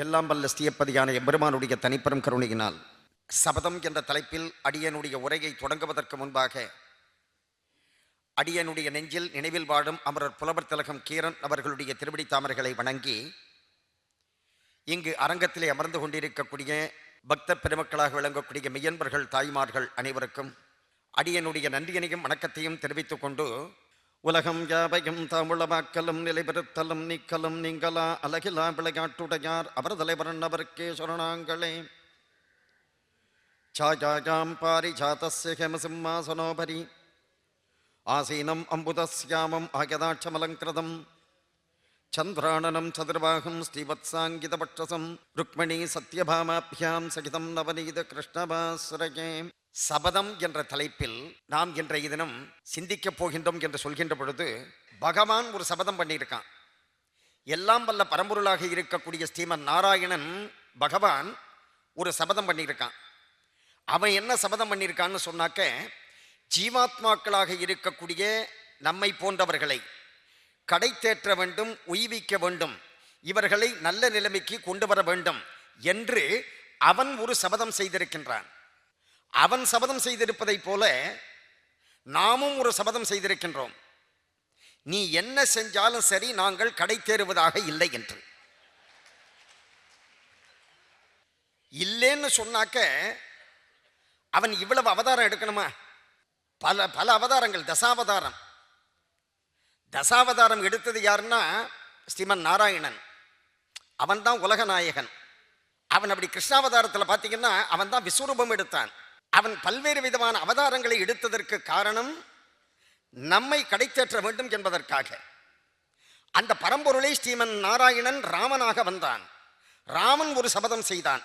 எல்லாம் வல்ல ஸ்ரீயப்பதியான எம்பெருமானுடைய தனிப்பெரும் கருணையினால் சபதம் என்ற தலைப்பில் அடியனுடைய உரையை தொடங்குவதற்கு முன்பாக அடியனுடைய நெஞ்சில் நினைவில் வாழும் அமரர் புலவர் திலகம் கீரன் அவர்களுடைய திருவடி தாமரைகளை வணங்கி இங்கு அரங்கத்திலே அமர்ந்து கொண்டிருக்கக்கூடிய பக்த பெருமக்களாக விளங்கக்கூடிய மெய்யன்பர்கள் தாய்மார்கள் அனைவருக்கும் அடியனுடைய நன்றியனையும் வணக்கத்தையும் தெரிவித்துக் கொண்டு உலகம் யாவையும் தமிழமாக்கலும் நிலைபெறுத்தலும் நீக்கலும் நீங்களா அழகிலா விளையாட்டுடையார் அவர் தலைவரன் அவருக்கே சொரணாங்களே சாயாம் பாரி சாதஸ்ய ஹேமசிம்மாசனோபரி ஆசீனம் அம்புதஸ்யாமம் ஆயதாட்சமலங்கிருதம் சந்திராணனம் சதுர்வாகம் ஸ்ரீவத்சாங்கிதபட்சசம் ருக்மணி சத்யபாமாபியாம் சகிதம் நவநீத கிருஷ்ணபாசுரகே. சபதம் என்ற தலைப்பில் நாம் இன்றைய தினம் சிந்திக்கப் போகின்றோம் என்று சொல்கின்ற பொழுது, பகவான் ஒரு சபதம் பண்ணியிருக்கான். எல்லாம் வல்ல பரம்பொருளாக இருக்கக்கூடிய ஸ்ரீமன் நாராயணன் பகவான் ஒரு சபதம் பண்ணியிருக்கான். அவன் என்ன சபதம் பண்ணியிருக்கான்னு சொன்னாக்க, ஜீவாத்மாக்களாக இருக்கக்கூடிய நம்மை போன்றவர்களை கடை தேற்ற வேண்டும், உய்விக்க வேண்டும், இவர்களை நல்ல நிலைமைக்கு கொண்டு வர வேண்டும் என்று அவன் ஒரு சபதம் செய்திருக்கின்றான். அவன் சபதம் செய்திருப்பதை போல நாமும் ஒரு சபதம் செய்திருக்கின்றோம். நீ என்ன செஞ்சாலும் சரி, நாங்கள் கடை தேறுவதாக இல்லை என்று. இல்லைன்னு சொன்னாக்க அவன் இவ்வளவு அவதாரம் எடுக்கணுமா? பல பல அவதாரங்கள், தசாவதாரம். தசாவதாரம் எடுத்தது யாருன்னா ஸ்ரீமன் நாராயணன். அவன் தான் உலக நாயகன். அவன் அப்படி கிருஷ்ணாவதாரத்தில் பார்த்தீங்கன்னா அவன் தான் விஸ்வரூபம் எடுத்தான். அவன் பல்வேறு விதமான அவதாரங்களை எடுத்ததற்கு காரணம் நம்மை கடைத்தேற்ற வேண்டும் என்பதற்காக. அந்த பரம்பொருளை ஸ்ரீமன் நாராயணன் ராமனாக வந்தான். ராமன் ஒரு சபதம் செய்தான்.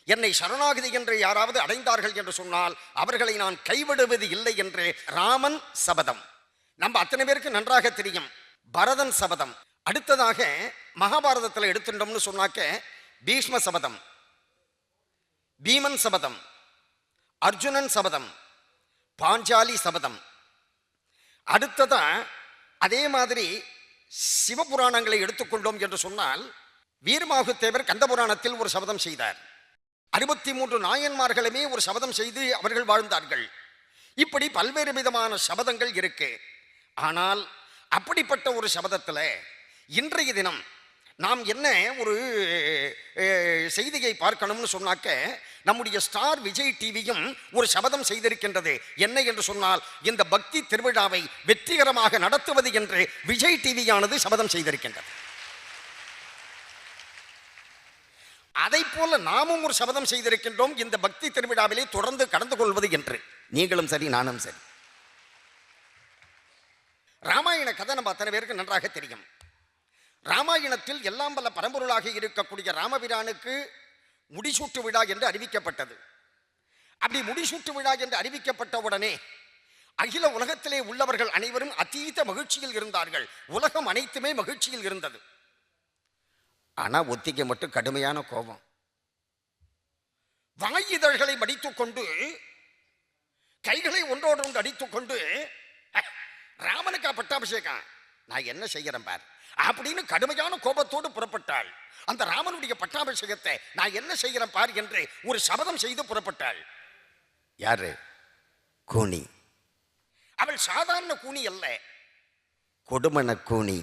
என்னை சரணாகதி என்று யாராவது அடைந்தார்கள் என்று சொன்னால் அவர்களை நான் கைவிடுவது இல்லை என்று ராமன் சபதம். நம்ம அத்தனை பேருக்கு நன்றாக தெரியும். பரதன் சபதம். அடுத்ததாக மகாபாரதத்தில் எடுத்துட்டோம்னு சொன்னாக்க பீஷ்ம சபதம், பீமன் சபதம், அர்ஜுனன் சபதம், பாஞ்சாலி சபதம். அடுத்ததா அதே மாதிரி சிவபுராணங்களை எடுத்துக்கொண்டோம் என்று சொன்னால் வீரமாகுத்தேவர் கந்தபுராணத்தில் ஒரு சபதம் செய்தார். 63 நாயன்மார்களுமே ஒரு சபதம் செய்து அவர்கள் வாழ்ந்தார்கள். இப்படி பல்வேறு விதமான சபதங்கள் இருக்கு. ஆனால் அப்படிப்பட்ட ஒரு சபதத்தில் இன்றைய தினம் நாம் என்ன ஒரு செய்தியை பார்க்கணும்னு சொன்னாக்க, நம்முடைய ஸ்டார் விஜய் டிவியும் ஒரு சபதம் செய்திருக்கின்றது. என்ன என்று சொன்னால், இந்த பக்தி திருவிழாவை வெற்றிகரமாக நடத்துவது என்று விஜய் டிவியானது சபதம் செய்திருக்கின்றது. அதை போல நாமும் ஒரு சபதம் செய்திருக்கின்றோம், இந்த பக்தி திருவிழாவிலே தொடர்ந்து கடந்து கொள்வது என்று. நீங்களும் சரி, நானும் சரி. ராமாயண கதை நம்ம அத்தனை பேருக்கு நன்றாக தெரியும். ராமாயணத்தில் எல்லாம் வல்ல பரம்பொருளாக இருக்கக்கூடிய ராமபிரானுக்கு முடிசூட்டு விழா என்று அறிவிக்கப்பட்டது. அப்படி முடிசூட்டு விழா என்று அறிவிக்கப்பட்ட உடனே அகில உலகத்திலே உள்ளவர்கள் அனைவரும் அதீத மகிழ்ச்சியில் இருந்தார்கள். உலகம் அனைத்துமே மகிழ்ச்சியில் இருந்தது. ஆனா ஒத்திகை மட்டும் கடுமையான கோபம். வாயிதழ்களை மடித்துக் கொண்டு, கைகளை ஒன்றோடு ஒன்று அடித்துக் கொண்டு, ராமனுக்கா பட்டாபிஷேகம், நான் என்ன செய்கிறேன் பார் அப்படின்னு கடுமையான கோபத்தோடு புறப்பட்டாள். அந்த ராமனுடைய பட்டாபிஷேகத்தை நான் என்ன செய்கிறேன் பார் என்று ஒரு சபதம் செய்து புறப்பட்டாள். யாரு? கூனி. அவள் சாதாரண கூனி அல்ல, கொடுமண கூனி.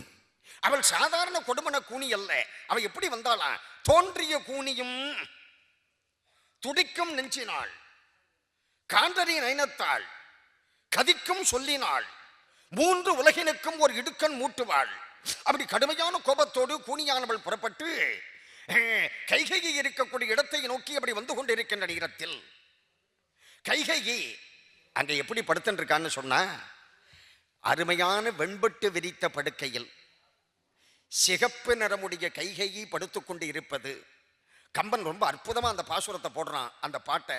அவள் சாதாரண கொடுமண கூனி அல்ல. அவள் எப்படி வந்தாளா? தோன்றிய கூனியும் துடிக்கும் நெஞ்சினாள், காந்தரி நயனத்தாள், கதிக்கும் சொல்லினாள், 3 உலகினுக்கும் ஒரு இடுக்கண் மூட்டுவாள். அப்படி கடுமையான கோபத்தோடு கூனியானவள் புறப்பட்டு கைகையை இருக்கக்கூடிய இடத்தை நோக்கி அப்படி வந்து கொண்டிருக்கின்ற நேரத்தில், கைகையை அங்க எப்படி படுத்துருக்கான்னு சொன்னா, அருமையான வெண்பட்டு விரித்த படுக்கையில் சிகப்பு நிறமுடைய கைகையை படுத்துக்கொண்டு இருப்பது. கம்பன் ரொம்ப அற்புதமா அந்த பாசுரத்தை போடுறான். அந்த பாட்டை